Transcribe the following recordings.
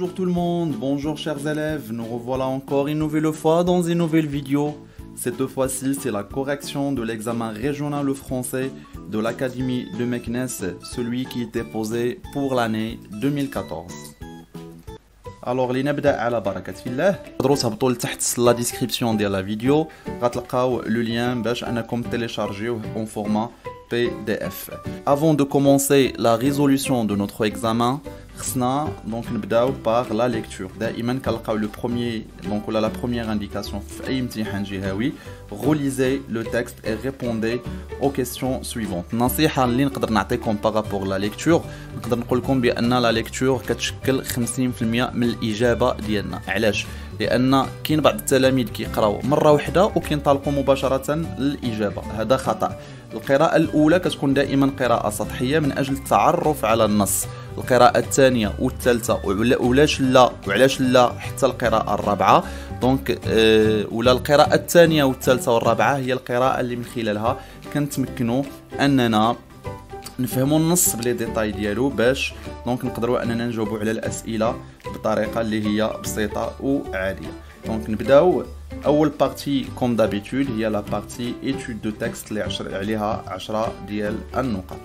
Bonjour tout le monde, bonjour chers élèves, nous revoilà encore une nouvelle fois dans une nouvelle vidéo. Cette fois-ci, c'est la correction de l'examen régional français de l'Académie de Meknes, celui qui était posé pour l'année 2014. Alors, اللي نبدأ على بركة الله. تقدروا تهبطوا لتحت la description ديال la vidéo غتلقاو le lien باش انكم téléchargéوه en format PDF. Avant de commencer la résolution de notre examen, خصنا donc نبداو par la lecture. دائما كنلقاو le premier donc ولا la première indication في اي امتحان جهوي. Relisez le texte et répondez aux questions suivantes. النصيحة اللي نقدر نعطيكم par rapport à la lecture نقدر نقول لكم بأن la lecture كتشكل 50% من الإجابة ديالنا. علاش؟ لأن كاين بعض التلاميذ كيقراو مرة واحدة وكينطلقوا مباشرة للإجابة. هذا خطأ. القراءة الأولى كتكون دائما قراءة سطحية من أجل التعرف على النص. القراءة الثانية والثالثة وعلاش لا حتى القراءة الرابعة دونك ولا القراءة الثانية والثالثة والرابعة هي القراءة اللي من خلالها كنتمكنوا أننا نفهموا النص بلي ديتاي ديالو باش دونك نقدروا أننا نجاوبوا على الأسئلة بطريقة اللي هي بسيطة وعادية. دونك نبداو أول بارتي كوم دابيتود هي لا بارتي إيتود دو تكست اللي عليها 10 ديال النقاط.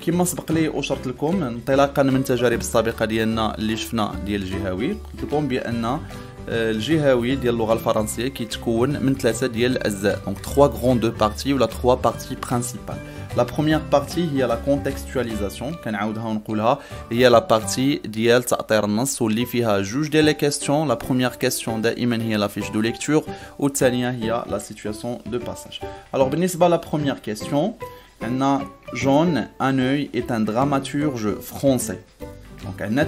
كما سبق لي اشرت لكم انطلاقا من التجارب السابقه ديالنا اللي شفنا ديال الجهوي قلت لكم بان الجهوي ديال اللغه الفرنسيه كيتكون من ثلاثه ديال الاجزاء دونك 3 غروند بارتي ولا 3 بارتي برينسيبال. لا بروميير بارتي هي لا كونتكستواليزاسيون كنعاودها ونقولها هي لا بارتي ديال تاطير النص واللي فيها جوج ديال لي كيسيون. لا بروميير كيسيون دائما هي لا فيش دو ليكتور والثانيه هي لا سيتوياسيون دو باساج. الوغ بالنسبه لا بروميير كيسيون عندنا John Hanneuil est un dramaturge français. Donc, on a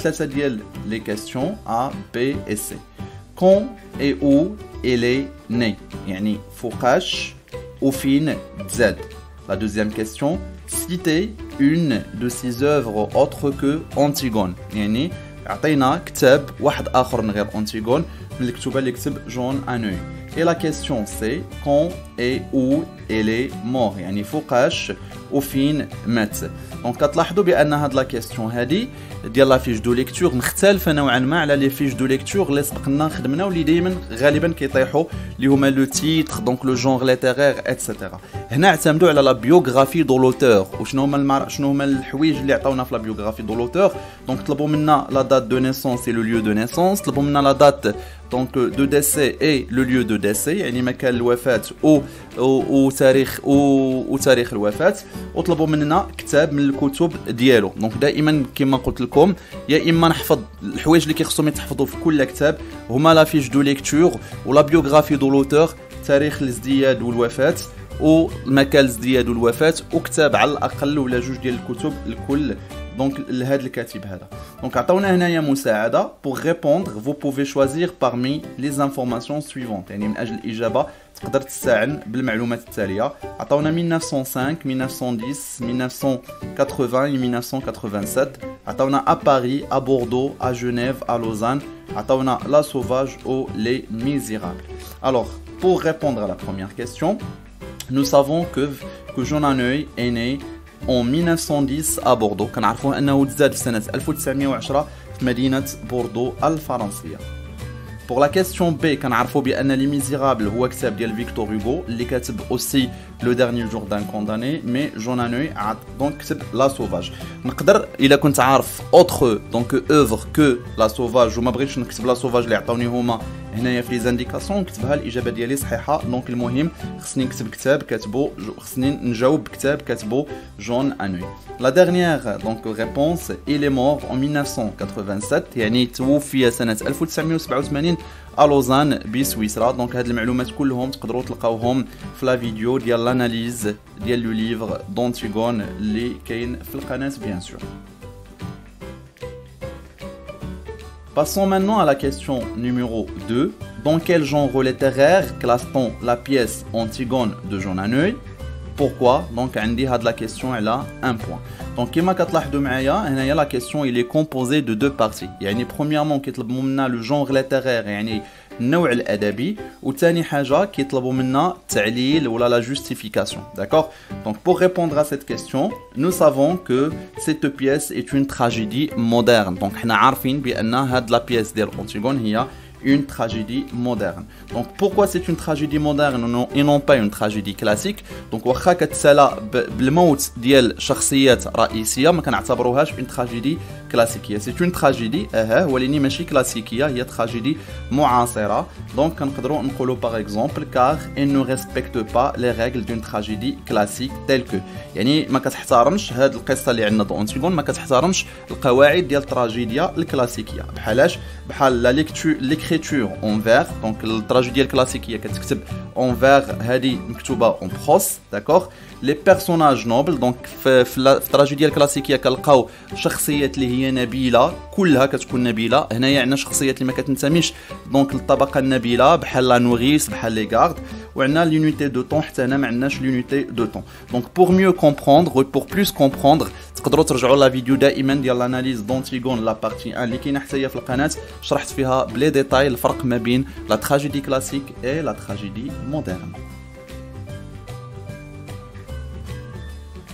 les questions A, B et C. Quand et où il est né? Yani, Foucache ou Fine Z. La deuxième question, citez une de ses œuvres autres que Antigone. Yani, عطينا كتاب واحد آخر من غير Antigone من الكتب اللي كتب John Hanneuil. Et la question c'est quand et où elle est mort. يعني فوقاش وفين مات. دونك كتلاحظوا بان هاد لا كيسيون هادي ديال لا فيش دو ليكتور مختلفه نوعا ما على لي فيش دو ليكتور اللي سبقنا خدمنا واللي دائما غالبا كيطيحوا اللي هما لو تيتر دونك لو جونغ ليتيرير اتسيتيرا. هنا اعتمدوا على لا بيوغرافي دو لوتور. وشنو هما الحوايج اللي عطاونا في لا بيوغرافي دو لوتور. دونك طلبوا منا لا دات دو نيسونس اي لو ليو دو نيسونس. طلبوا منا لا دات دونك دو ديسي اي لو ليو دو ديسي يعني مكان الوفاه وتاريخ الوفاه. وطلبوا مننا كتاب من الكتب ديالو. دونك دائما كما قلت لكم يا اما نحفظ الحوايج اللي كيخصهم يتحفظوا في كل كتاب هما لا فيش دو ليكتور ولا بيوغرافي دو لوتور تاريخ الازدياد والوفاه والمكان الازدياد والوفاه وكتاب على الاقل ولا جوج ديال الكتب الكل دونك لهذا الكاتب هذا. دونك عطاونا هنايا مساعده pour répondre vous pouvez choisir parmi les informations suivantes يعني من اجل الاجابه تقدر تستعن بالمعلومات التاليه. عطاونا 1905 1910 1980 1987. عطاونا à Paris à Bordeaux à Genève à Lausanne. عطاونا La Sauvage ou Les Misérables. Alors pour répondre à la première question nous savons que John Hanneuil est né en 1910 à Bordeaux. كنعرفوا انه تزاد في سنه 1910 في مدينه بوردو الفرنسيه. Pour la question B كنعرفوا بان لي ميزيرابل هو كتاب ديال فيكتور هوغو اللي كاتب aussi le dernier jour d'un condamné mais John Hanneuil donc كتب La Sauvage. نقدر الا كنت عارف autre donc œuvre que La Sauvage وما بغيتش نكتب La Sauvage اللي عطاوني هما هنايا في لي زانديكاسيون نكتبها الاجابه ديالي صحيحه. دونك المهم خصني نكتب كتاب كاتبو خصني نجاوب بكتاب كاتبو جون هانوي. لا ديرنيير دونك ريبونس il est mort en 1987 يعني توفي سنه 1987 لوزان بسويسرا. دونك هاد المعلومات كلهم تقدروا تلقاوهم في لا فيديو ديال لاناليز ديال لو ليفر دونتيغون اللي كاين في القناه بيان سور. Passons maintenant à la question numéro 2. Dans quel genre littéraire classe-t-on la pièce Antigone de John Hanneuil? Pourquoi? Donc عندي هاد la question elle a un point. Donc كما كتلاحظوا معايا هنايا la question il est composée de deux parties. يعني premièrement كيطلب منا le genre littéraire يعني النوع الادبي وثاني حاجه كيطلبوا منا التعليل ولا لا justification. D'accord? Donc pour répondre à cette question, nous savons que cette pièce est une tragédie moderne. Donc حنا عارفين بان هاد لا pièce ديال أنطيغون هي une tragédie moderne. Donc pourquoi c'est une tragédie moderne et non pas une tragédie classique? Donc واخا كتسالى بالموت ديال شخصيات رئيسيه ما كنعتبروهاش une tragédie classique. C'est une tragédie ولكن ماشي كلاسيكيه, هي tragédie معاصره. Donc كنقدروا نقولوا par exemple car elle ne respecte pas les règles d'une tragédie classique telle que, يعني ما كتحترمش هاد القصه اللي عندنا دو أنطيغون ما كتحترمش القواعد ديال التراجيديا الكلاسيكيه. بحالاش بحال لا l'écriture en vers. Donc التراجيديا الكلاسيكيه كتكتب en vers هذه مكتوبه en prose. D'accord? Les personnages nobles. Donc في التراجيديا الكلاسيكيه كنلقاو شخصيات اللي هي نبيله كلها كتكون نبيله. هنايا عندنا شخصيات اللي ما كتنتميش دونك للطبقه النبيله بحال لا نوريس بحال لي غارد, وعندنا l'unité de temps حتى هنا ما عندناش l'unité de temps. Donc pour mieux comprendre ou pour plus comprendre تقدروا ترجعوا لا فيديو دائما ديال l'analyse d'Antigone لا بارتي 1 اللي كاينه حتى هي في القناه, شرحت فيها بلي ديتاي الفرق ما بين لا تراجيدي كلاسيك et la tragédie moderne.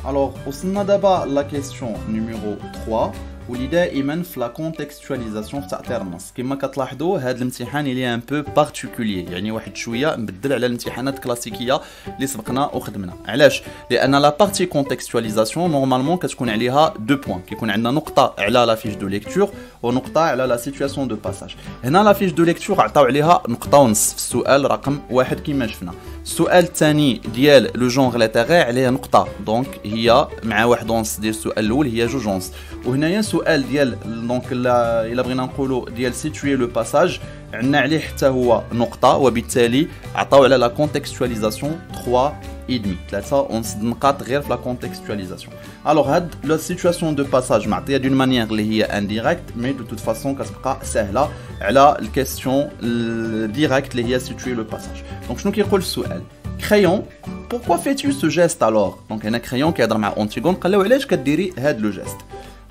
Alors, وصلنا دابا لا كيسيون نيميرو 3 واللي دائما في لا كونتكستواليزاسيون تاع النص. كما كتلاحظوا هذا الامتحان اللي ان بو بارتيكولير, يعني واحد شويه مبدل على الامتحانات الكلاسيكيه اللي سبقنا وخدمنا. علاش؟ لان لا بارتي كونتكستواليزاسيون نورمالمون كتكون عليها دو بوين, كيكون عندنا نقطه على لا فيش دو ليكتور ونقطه على لا سيتوياسيون دو باساج. هنا لا فيش دو ليكتور عطاو عليها نقطه ونص في السؤال رقم 1 كما شفنا. السؤال الثاني ديال لو جونغ ليتيرير عليه نقطه, دونك هي مع واحد ونص ديال السؤال الاول هي جوج ونص. وهنايا سؤال ديال دونك الا بغينا نقولوا ديال سيتوي لو باساج عندنا عليه حتى هو نقطه, وبالتالي عطاو على لا كونتكستواليزاسيون 3.5 ونص نقاط غير في لا كونتكستواليزاسيون. الوغ هاد لا سيتوياسيون دو باساج معطيه دون مانيير اللي هي انديريكت, مي دو توت فاسون كتبقى سهله على الكيستيون ديريكت اللي هي سيتوي لو باساج. دونك شنو كيقول السؤال؟ Crayon, pourquoi fais-tu ce geste alors? Donc un crayon qui a dans Antigone, قال له علاش كديري هاد لو جيست؟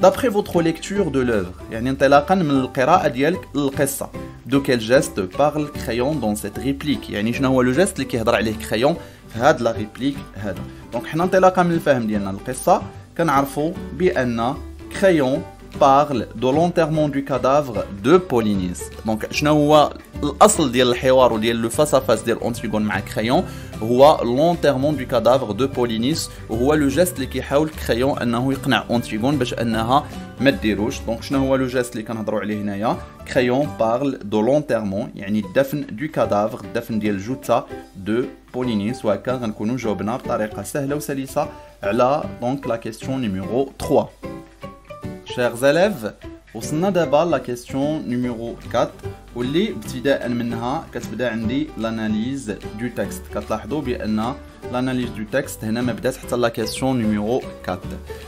D'après votre lecture de l'œuvre, يعني انطلاقا من القراءة ديالك للقصة, de quel geste parle Crayon dans cette réplique? يعني شنو هو لو جيست اللي كيهضر عليه كرايون في هاد لا ريبليك هذا. دونك حنا انطلاقا من الفهم ديالنا للقصة كنعرفوا بأن Crayon parle de l'enterrement du cadavre de Polynice. Donc شنو هو الاصل ديال الحوار وديال لو فاس ا فاس ديال أنطيغون مع كرايون هو l'enterrement du cadavre de Polynice, وهو لو جيست اللي كيحاول كرايون انه يقنع أنطيغون باش انها ما ديروش. دونك شنو هو لو جيست اللي كنهضروا عليه هنايا؟ كرايون parle de l'enterrement يعني الدفن du cadavre, الدفن ديال الجثه de Polynice. وهكا غنكونوا جاوبنا بطريقه سهله وسلسه على دونك لا كيسيون نيميرو 3. Chers élèves, وصلنا دابا لا كيسيون نيميرو 4 واللي ابتداء منها كتبدا عندي لاناليز دو تكست. كتلاحظوا بان لاناليز دو تكست هنا ما بدات حتى لا كيسيون نيميرو 4.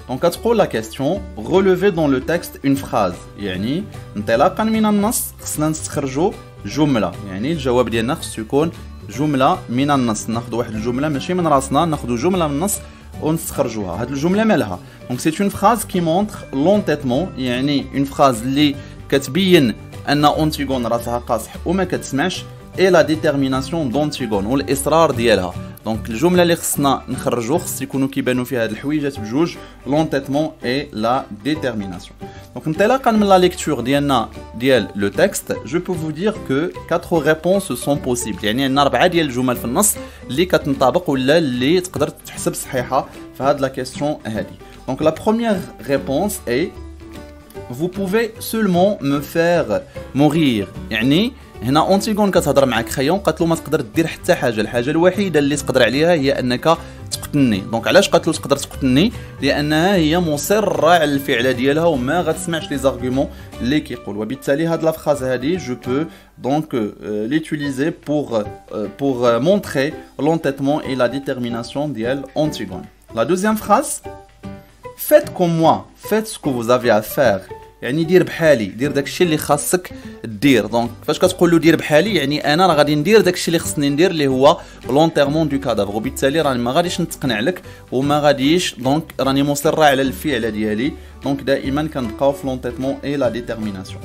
دونك كتقول لا كيسيون ريليفي دون لو تكست اون فراز, يعني انطلاقا من النص خصنا نستخرجوا جمله, يعني الجواب ديالنا خصو يكون جمله من النص. ناخذ واحد الجمله ماشي من راسنا, ناخذ جمله من النص ونستخرجوها. هاد الجمله مالها؟ دونك سي اون فراز كي مونطر لونتيتمون, يعني اون فراز اللي كتبين ان أنطيغون راسها قاصح وما كتسمعش, اي لا ديتيرميناسيون دونتيغون والاصرار ديالها. دونك الجمله اللي خصنا نخرجو خص يكونوا كيبانوا فيها هاد الحويجات بجوج, لونتيتمون اي لا ديتيرميناسيون. دونك انطلاقا من لا ليكتور ديالنا ديال لو تكست, جو بو فو دير كو 4 ريبونس سون بوسيبل, يعني عندنا 4 ديال الجمل في النص اللي كتنطبق ولا اللي تقدر تحسب صحيحه في هاد لا كيسيون هادي. دونك لا بروميير ريبونس اي vous pouvez seulement me faire mourir, يعني هنا أنطيغون كتهضر مع كرايون قالت له ما تقدر دير حتى حاجه, الحاجه الوحيده اللي تقدر عليها هي انك تقتلني. دونك علاش قالت له تقدر تقتلني؟ لانها هي مصره على الفعله ديالها وما غتسمعش لي زارغومون اللي كيقول. وبالتالي هاد لا فراز هادي جو بو دونك ليتيليزي pour montrer l'entêtement et la détermination ديال أنطيغون. La deuxième phrase, faites comme moi, faites ce que vous avez à faire, يعني دير بحالي, دير داكشي اللي خاصك دير. دونك فاش كتقول له دير بحالي يعني انا راه غادي ندير داكشي اللي خصني ندير اللي هو لونتيرمون دو كادافر, وبالتالي راني ما غاديش نتقنع لك وما غاديش دونك راني مصره على الفعله ديالي. دونك دائما كنبقاو في لونتيتمون اي لا ديتيرميناسيون.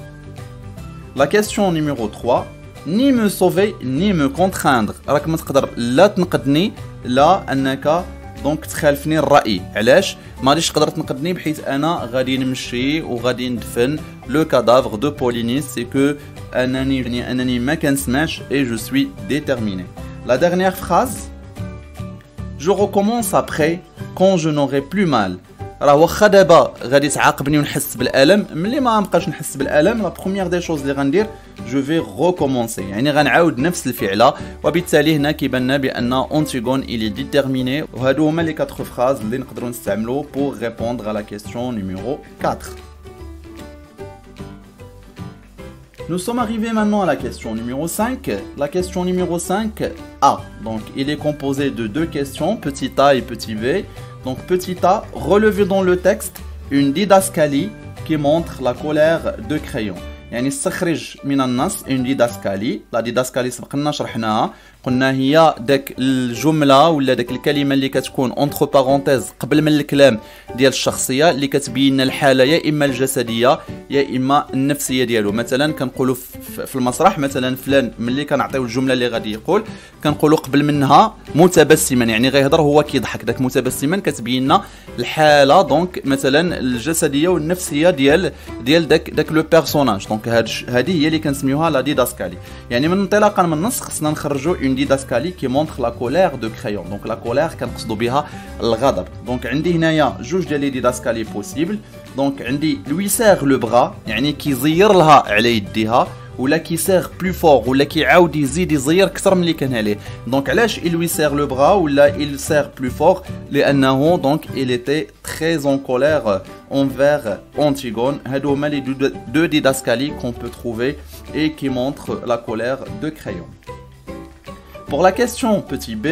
لا كيسيون نيميرو 3, ni me sauver ni me contraindre. راك ما تقدر لا تنقدني لا انك دونك تخالفني الراي. علاش ما غاديش تقدر تنقدني بحيث انا غادي نمشي وغادي ندفن لو كادافر دو بولينيس. سي كو انني ما كنسمعش et je suis déterminé. La dernière phrase, je recommence après quand je n'aurai plus mal. راه واخا دابا غادي تعاقبني ونحس بالالم، ملي ما نبقاش نحس بالالم لا بروميير دي شوز اللي غندير جو في ريكومونسي، يعني غنعاود نفس الفعله. وبالتالي هنا كيبان لنا بان اونتيغون الي ديتيرميني. وهادو هما لي 4 فراز اللي نقدروا نستعملوا بور ريبوندر على كيسيون نيميرو 4. Nous sommes arrivés maintenant à la question numéro 5. La question numéro 5, A. Donc, il est composé de 2 questions, petit a et petit b. Donc, petit a, relevez dans le texte une didascalie qui montre la colère de Crayon. يعني استخرج من النص une didascalie. La didascalie سبقنا شرحناها، قلنا هي داك الجمله ولا داك الكلمه اللي كتكون اونتر بارونتيز قبل من الكلام ديال الشخصيه اللي كتبين الحاله يا اما الجسديه يا اما النفسيه ديالو. مثلا كنقولوا في المسرح مثلا فلان ملي كنعطيو الجمله اللي غادي يقول كنقولوا قبل منها متبسما، يعني غيهضر هو كيضحك. داك متبسما كتبين لنا الحاله دونك مثلا الجسديه والنفسيه ديال داك لو بيرسوناج. دونك هذه هي اللي كنسميوها لا ديداسكالي. يعني من انطلاقا من النص خصنا نخرجوا une didascalie qui montre la colère de Crayon. Donc la colère كنقصدوا بها الغضب. دونك عندي هنايا جوج ديال لي ديداسكالي بوسيبل. دونك عندي lui serre le bras يعني كيزير لها على يديها، ولا كيسير بلو فور ولا كيعاود يزيد يزير اكثر من اللي كان عليه. دونك علاش il lui serre le bras ولا il serre plus fort؟ لانه دونك il était très en colère envers Antigone. هادو هما لي deux didascalies qu'on peut trouver et qui montrent la colère de Crayon. Pour la question petit b,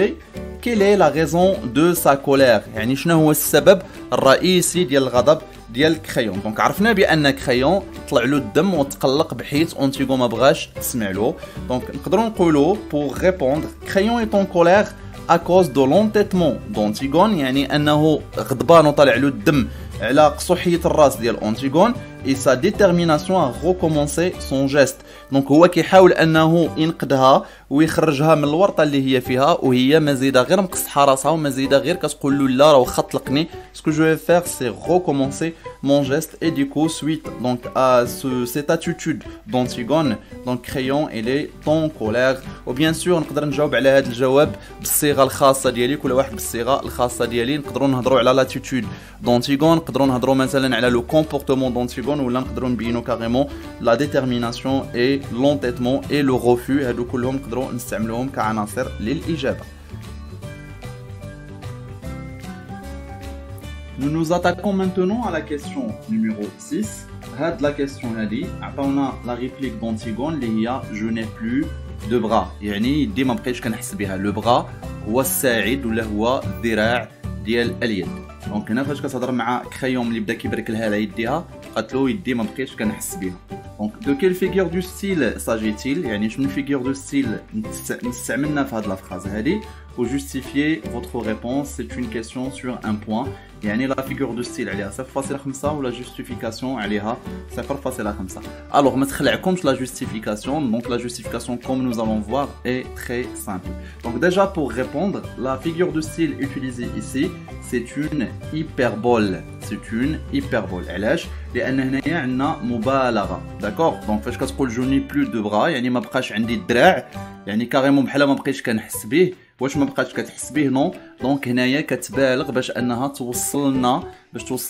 quelle est la raison de sa colère؟ يعني شنو هو السبب الرئيسي ديال الغضب ديال كريون؟ دونك عرفنا بان كريون طلع له الدم وتقلق بحيث اونتيغون ما بغاش تسمع له. دونك نقدروا نقولوا pour répondre كريون est en colère à cause de l'entêtement d'Antigone، يعني انه غضبان وطلع له الدم على قصوحيه الراس ديال اونتيغون et sa détermination à recommencer son geste. دونك هو كيحاول انه ينقذها ويخرجها من الورطه اللي هي فيها، وهي مازيده غير مقصحه راسها ومازيده غير كتقول له لا راه واخا طلقني. سكو جو في فير سي recommencer mon geste. Et du coup suite donc à cette attitude d'Antigone donc Crayon il est en colère. وبيان سور نقدر نجاوب على هذا الجواب بالصيغه الخاصه ديالي، كل واحد بالصيغه الخاصه ديالي. نقدروا نهضروا على لاتيتود دونتيغون، نقدروا نهضروا مثلا على لو كومبورتمون دونتيغون، ولا نقدروا نبينوا كاريمون لا ديتيرميناسيون اي لونتيتمون اي لو روفو. هادو كلهم نقدروا نستعملوهم كعناصر للاجابه. Nous nous attaquons maintenant à la question numéro 6. هاد la question هادي عطاونا la réplique d'Antigone اللي هي je n'ai plus de bras، يعني يدي ما بقيتش كنحس بها. لو بغا هو الساعد ولا هو الذراع ديال اليد. دونك هنا فاش كتهضر مع كريون اللي بدا كيبرك لها على يديها قالت له يدي ما بقيتش كنحس بها. دونك دو كيل فيغور دو ستيل ساجيتيل، يعني شنو فيغور دو ستيل نستعملنا في هاد لا فراز هادي. Pour justifier votre réponse, c'est une question sur un point. يعني la figure de style عليها 0.5 ولا justification عليها 0.5. Alors ما تخلعكمش la justification. Donc la justification comme nous allons voir est très simple. Donc déjà pour répondre, la figure de style utilisée ici c'est une hyperbole. C'est une hyperbole. علاش؟ لأن هنايا عندنا مبالغة. داكور؟ دونك فاش كتقول je n'ai plus de bras يعني ما بقاش عندي الدراع، يعني كاريمون بحال ما بقيتش كنحس به. واش ما بقاش كتحس به؟ نو. دونك هنايا كتبالغ باش انها توصلنا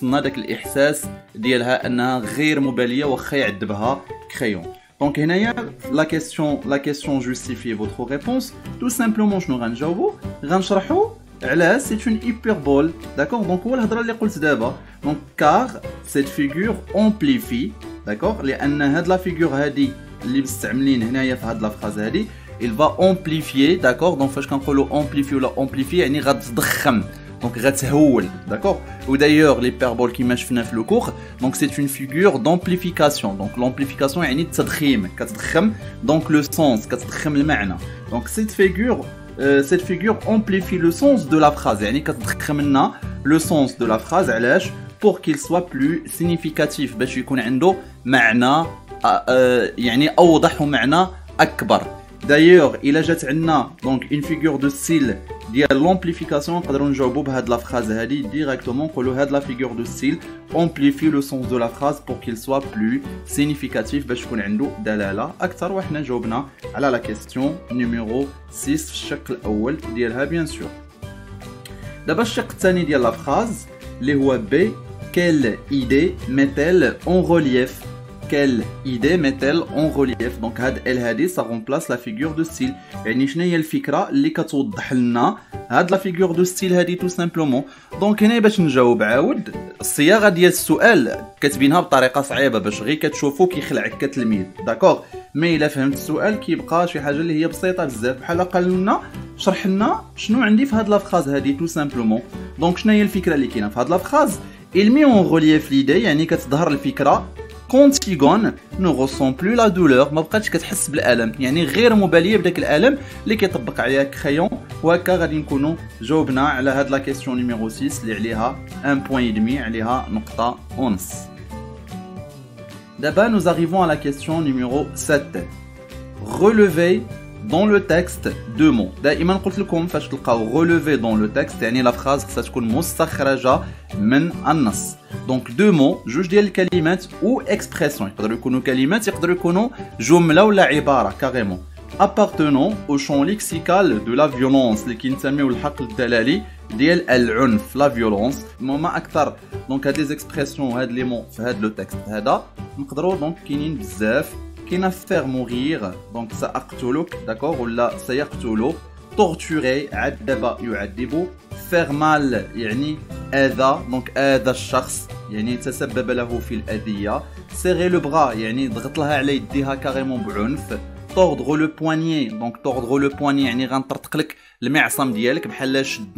داك الاحساس ديالها انها غير مباليه واخا يعذبها كريون. دونك هنايا لا كيسيون جوستيفي فوتر ريبونس تو سامبلومون شنو غنجاوبو؟ غنشرحو علاش سي اون هيبربول. داكور؟ دونك هو الهضره اللي قلت دابا. دونك كار سيت فيغور امبليفي. داكور؟ لان هاد لا فيغور هادي اللي مستعملين هنايا في هاد لا فراز هادي il va amplifier. d'accord؟ donc فاش كنقولوا amplifier ولا amplifier يعني غتضخم، donc غتهول. d'accord؟ ودايوغ l'hyperbole كيما شفنا في لو كور donc c'est une figure d'amplification. donc l'amplification يعني التضخيم، كتضخم donc le sens، كتضخم المعنى. donc cette figure amplifie le sens de la phrase، يعني كتضخم لنا le sens de la phrase. علاش؟ pour qu'il soit plus significatif، باش يكون عنده معنى يعني اوضح ومعنى أكبر. D'ailleurs, il a جات عندنا donc une figure de style ديال l'amplification نقدروا نجاوبوا بهاد la phrase هادي directement نقولوا هاد la figure de style amplifie le sens de la phrase pour qu'il soit plus significatif باش يكون عنده دلالة أكثر. وحنا جاوبنا على la question numéro 6 في الشق الأول ديالها bien sûr. دابا الشق الثاني ديال la phrase اللي هو B. Quelle idée met-elle en relief? Quelle idée met-elle en relief? Donc هاد ال هادي ça remplace la figure de style. يعني شنو هي الفكرة اللي كتوضح لنا هاد la figure de style هادي tout simplement. دونك هنا باش نجاوب عاود الصياغة ديال السؤال كتبينها بطريقة صعيبة باش غير كتشوفو كيخلعك كتلميذ داكوغ. مي الا فهمت السؤال كيبقى شي حاجة اللي هي بسيطة بزاف بحال قال لنا شرح لنا شنو عندي في هاد لا فراز هادي tout simplement. دونك شنو هي الفكرة اللي كاينة في هاد لا فراز؟ Il met en relief l'idée يعني كتظهر الفكرة كونتيغون ne ressent plus la douleur ما بقاتش كتحس بالألم يعني غير مبالية بداك الألم اللي كيطبق عليها كريون. وهكا غادي نكونوا جاوبنا على هاد لا كيسيون نيميرو 6 اللي عليها 1.5 عليها نقطة ونص. دابا nous arrivons à la question numéro 7. Relevez dans le texte deux mots. دائما قلت لكم فاش تلقاو relevé dans le texte يعني لا فراز خصها تكون مستخرجة من النص. دونك دو مو جوج ديال الكلمات او اكسبريسيون يقدروا يكونوا كلمات يقدروا يكونوا جمله ولا عباره كاريمون appartenant au champ lexical de la violence اللي كينتميو للحقل الدلالي ديال العنف لا فيولونس. ما اكثر دونك هاد لي زيكسبريسيون هاد لي مو في هاد لو تكست هذا نقدروا دونك كاينين بزاف. كاينه فير مورير دونك ساقتلك داكوغ ولا سيقتلو. torturer عذب يعذب. faire mal يعني أذى دونك أذى الشخص يعني تسبب له في الأذية. serrer le bras يعني ضغط لها على يديها كاريمون بعنف. tordre le poignet دونك tordre le poignet يعني غنطرطق لك المعصم ديالك بحال شد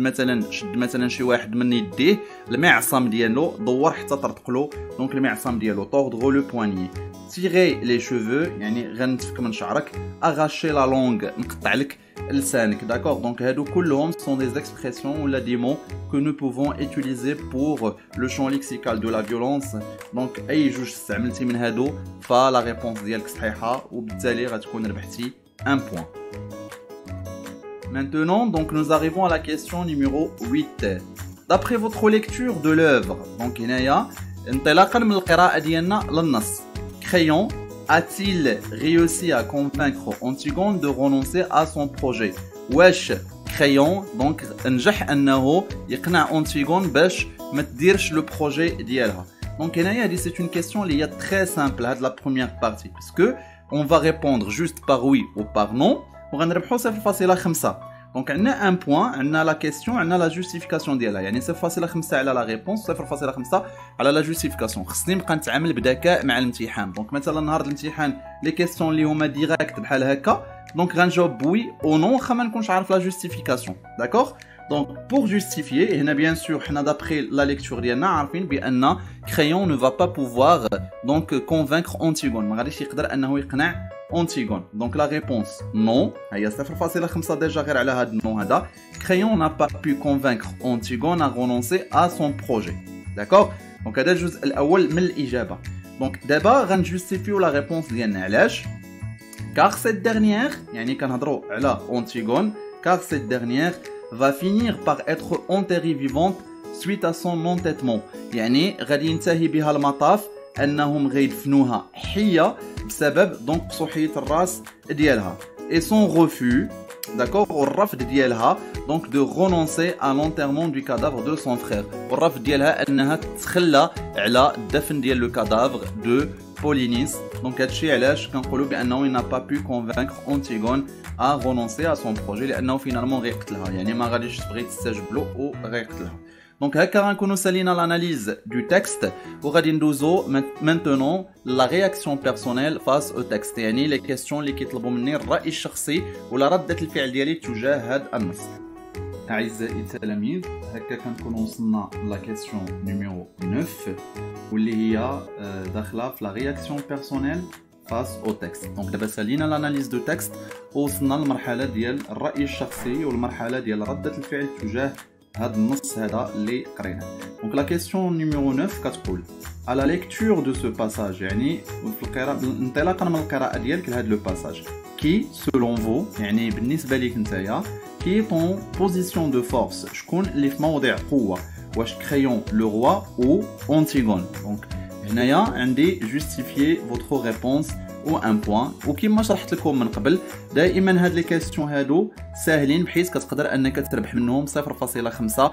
مثلا شي واحد من يديه المعصم ديالو دور حتى طرطق له دونك المعصم ديالو tordre le poignet. tirer les cheveux يعني غنتفك من شعرك. arracher la langue نقطع لك لسانك داكوغ. دونك هادو كلهم sont des expressions ولا des mots que nous pouvons utiliser pour le champ lexical de la violence. دونك اي جوج استعملتي من هادو فلا ريبونس ديالك صحيحه وبالتالي غتكون ربحتي 1 point. Maintenant donc nous arrivons à la question numéro 8. D'après votre lecture de l'œuvre donc هنايا انطلاقا من القراءه ديالنا للنص Crayon a-t-il réussi à convaincre Antigone de renoncer à son projet? واش Crayon donc نجح انه يقنع Antigone باش ما تديرش لو بروجي ديالها. دونك هنايا هادي سي اون كيسيون اللي هي تري سامبل هاد لا بروميير بارتي باسكو اون فا ريبوندر جوست باغ وي او باغ نو وغنربحو 0.5. دونك عندنا ان بوين عندنا لا كيسيون عندنا لا جوستيفيكاسيون ديالها يعني 0.5 على لا ريبونس 0.5 على لا جوستيفيكاسيون. خصني نبقى نتعامل بذكاء مع الامتحان. دونك مثلا نهار الامتحان لي كيسيون اللي هما ديريكت بحال هكا دونك غنجاوب بوي او نو واخا ما نكونش عارف لا جوستيفيكاسيون داكوغ. دونك بور جوستيفيي هنا بيان سور حنا دابري لا ليكتور ديالنا عارفين بان كريون نو فا با بوفوار دونك كونفينكر اونتيغون ما غاديش يقدر انه يقنع Antigone. Donc la réponse non. Il y a 0.5 déjà غير على هاد النو هذا. Crayon n'a pas pu convaincre Antigone à renoncer à son projet. D'accord? Donc هذا الجزء الأول من الإجابة. Donc دابا غنجوستيفيو لا ريبونس ديالنا علاش؟ car cette dernière يعني كنهضروا على Antigone car cette dernière va finir par être enterrée vivante suite à son entêtement. يعني غادي ينتهي بها المطاف انهم غيدفنوها حيه بسبب دونك قصوحيه الراس ديالها et son refus d'accord والرفض ديالها دونك دو رونونسي à l'enterrement du cadavre de son frère والرفض ديالها انها تتخلى على الدفن ديال لو كادافر دو بولينيس. دونك هادشي علاش كنقولوا بانه il n'a pas pu convaincre Antigone à renoncer à son projet لانه فينالمون غيقتلها يعني ما غاديش تبغي تستجب له وغيقتلها. دونك هكا غنكونوا سالينا لاناليز دو تكست وغادي ندوزو مانتونون لا رياكسيون بيرسونيل فاس او تكست يعني لي كيسيون اللي كيطلبوا مني الراي الشخصي ولا رده الفعل ديالي تجاه هذا النص. اعزائي التلاميذ هكا كنكونوا وصلنا لا كيسيون نيميرو 9 واللي هي داخله في لا رياكسيون بيرسونيل فاس او تكست. دونك دابا سالينا لاناليز دو تكست ووصلنا للمرحله ديال الراي الشخصي والمرحله ديال رده الفعل تجاه هاد النص هذا اللي قريناه. دونك لا كيسيون نيميرو 9 كتقول à la lecture de ce passage يعني في القراءة انطلاقا من القراءة ديالك لهاد لو باساج qui selon vous يعني بالنسبة ليك نتايا qui est ton position de force شكون اللي في موضع قوة واش كريون لو روا او أنتيغون. دونك هنايا عندي justifier votre réponse و ان بوين. وكما شرحت لكم من قبل دائما هاد لي كاستيون هادو ساهلين بحيث كتقدر انك تربح منهم 0.5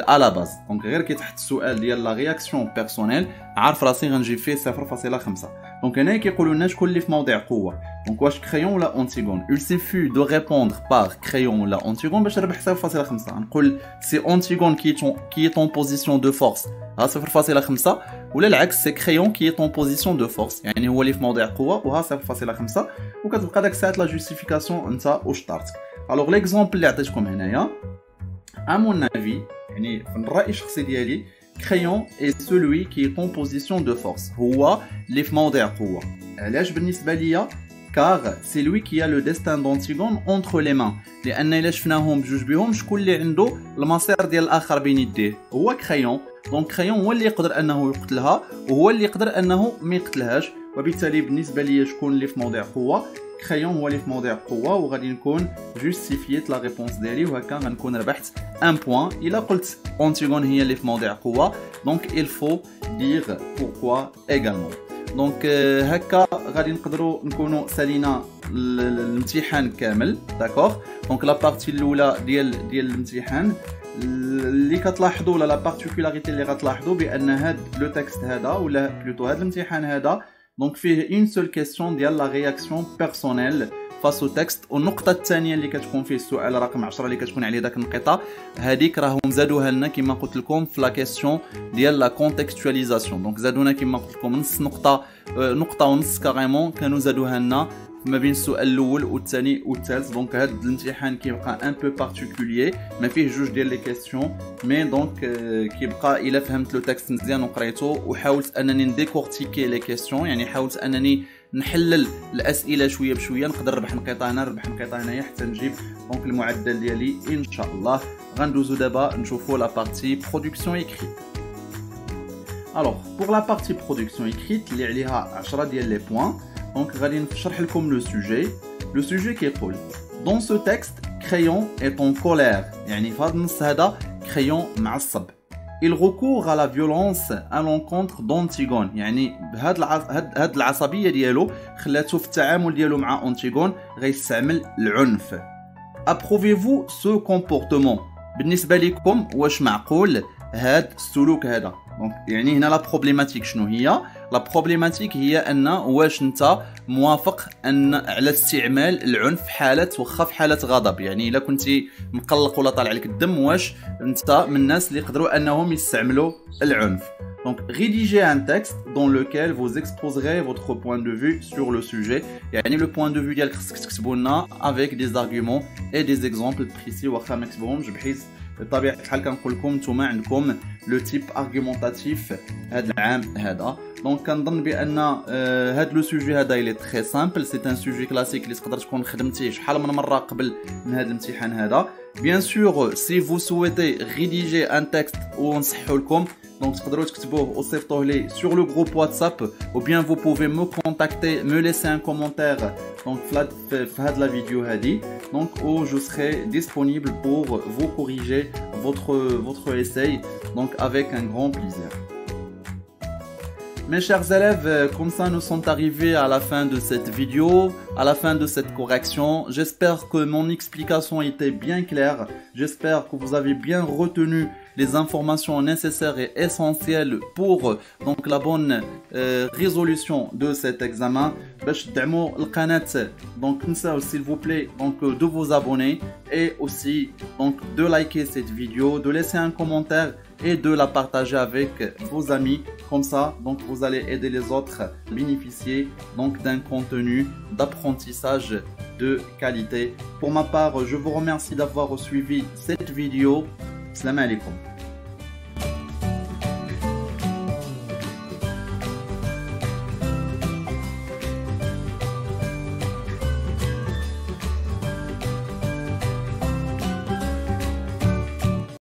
على باز. دونك غير كي تحت السؤال ديال لا رياكسيون بيرسونيل عارف راسي غنجيب فيه 0.5. دونك هنا كيقولوا لنا شكون اللي في موضع قوه. دونك واش كريون ولا أنتيغون. il suffit de répondre par كريون ولا أنتيغون باش تربح 0.5. نقول سي أنتيغون كي طون بوزيسيون دو فورس ها 0.5 ولا العكس سي كريون كي طون بوزيسيون دو فورس يعني هو اللي في موضع قوه وها 0.5 وكتبقى داك الساعه لا جوستيفيكاسيون انت وشطرت. الوغ ليكزامبل اللي عطيتكم هنايا à mon avis يعني في الرأي الشخصي ديالي crayon est celui qui est en position de force هو اللي في موضع قوة. علاش بالنسبة ليا car c'est lui qui a le destin d'Antigone entre les mains لأن إلا شفناهم بجوج بهم شكون اللي عنده المصير ديال الآخر بين يديه هو كريون. دونك كريون هو اللي يقدر أنه يقتلها وهو اللي يقدر أنه ما يقتلهاش وبالتالي بالنسبة ليا شكون اللي في موضع قوة كريون هو اللي في موضع قوة وغادي نكون جوستيفيت لا ريبونس ديالي وهكا غنكون ربحت ان بوين. الا قلت أنتيغون هي اللي في موضع قوة دونك il faut dire pourquoi également. دونك هكا غادي نقدروا نكونوا سالينا الامتحان كامل داكوغ. دونك لا بارتي الاولى ديال الامتحان اللي كتلاحظوا ولا لا بارتيكولاريتي اللي غتلاحظوا بان هاد لو تكست هذا ولا بلوتو هاد الامتحان هذا دونك فيه اون سول كيسيون ديال لا رياكسيون بيرسونيل فاس او تكست. والنقطه الثانيه اللي كتكون فيه السؤال رقم 10 اللي كتكون عليه داك النقطه هذيك راهم زادوها لنا كما قلت لكم في لا كيسيون ديال لا كونتكستواليزاسيون. دونك زادونا كما قلت لكم نص نقطه ونص كاريمون كانوا زادوها لنا ما بين السؤال الاول والثاني والثالث. دونك هذا الامتحان كيبقى ان بو بارتيكولير ما فيه جوج ديال لي كيسيون مي دونك كيبقى الا فهمت لو تكست مزيان وقريته وحاولت انني نديكورتيكي لي كيسيون يعني حاولت انني نحلل الاسئله شويه بشويه نقدر نربح نقيطه هنا نربح نقيطه هنايا حتى نجيب دونك المعدل ديالي ان شاء الله. غندوزو دابا نشوفوا لا بارتي برودكسيون écrite. Alors pour la partie production écrite اللي عليها 10 ديال لي بوين دونك غادي نشرح لكم لو سوجي كيقول dans ce texte crayon est en colère يعني في هذا النص هذا كريون معصب. il recourt à la violence à l'encontre d'Antigone يعني بهاد العصبيه ديالو خلاتو في التعامل ديالو مع أنتيغون غيستعمل العنف. approuvez-vous ce comportement بالنسبه لكم واش معقول هاد السلوك هذا. دونك يعني هنا لا بروبليماتيك شنو هي؟ لا بروبليماتيك هي ان واش انت موافق ان على استعمال العنف في حاله واخا في حاله غضب يعني الا كنتي مقلق ولا طالع لك الدم واش انت من الناس اللي يقدروا انهم يستعملوا العنف. Donc rédigez un texte dans lequel vous exposerez votre point de vue sur le sujet. يعني le point de vue ديالك خصك تكتبوا لنا avec des arguments et des exemples précis واخا ما كتبهمش بحيث بطبيعه الحال كنقول لكم نتوما عندكم لو تيب ارغيومونطاتيف هذا العام هذا. دونك كنظن بان هذا لو سوجي هذا اللي تري سامبل سي ان سوجي كلاسيك اللي تقدر تكون خدمتيه شحال من مره قبل من هذا الامتحان هذا. بيان سور سي فو سويتي ريديجي ان تكست ونصحوا لكم دونك تقدروا تكتبوه وصيفطوه لي sur le groupe WhatsApp ou bien vous pouvez me contacter me laisser un commentaire donc في هذه la vidéo هذه donc où je serai disponible pour vous corriger votre essai donc avec un grand plaisir. Mes chers élèves, comme ça nous sommes arrivés à la fin de cette vidéo, à la fin de cette correction. J'espère que mon explication était bien claire. J'espère que vous avez bien retenu les informations nécessaires et essentielles pour donc la bonne résolution de cet examen. باش تدعموا القناة donc نساو s'il vous plaît donc de vous abonner et aussi donc de liker cette vidéo, de laisser un commentaire et de la partager avec vos amis. Comme ça donc vous allez aider les autres à bénéficier donc d'un contenu d'apprentissage de qualité. Pour ma part, je vous remercie d'avoir suivi cette vidéo. Salam alaikum.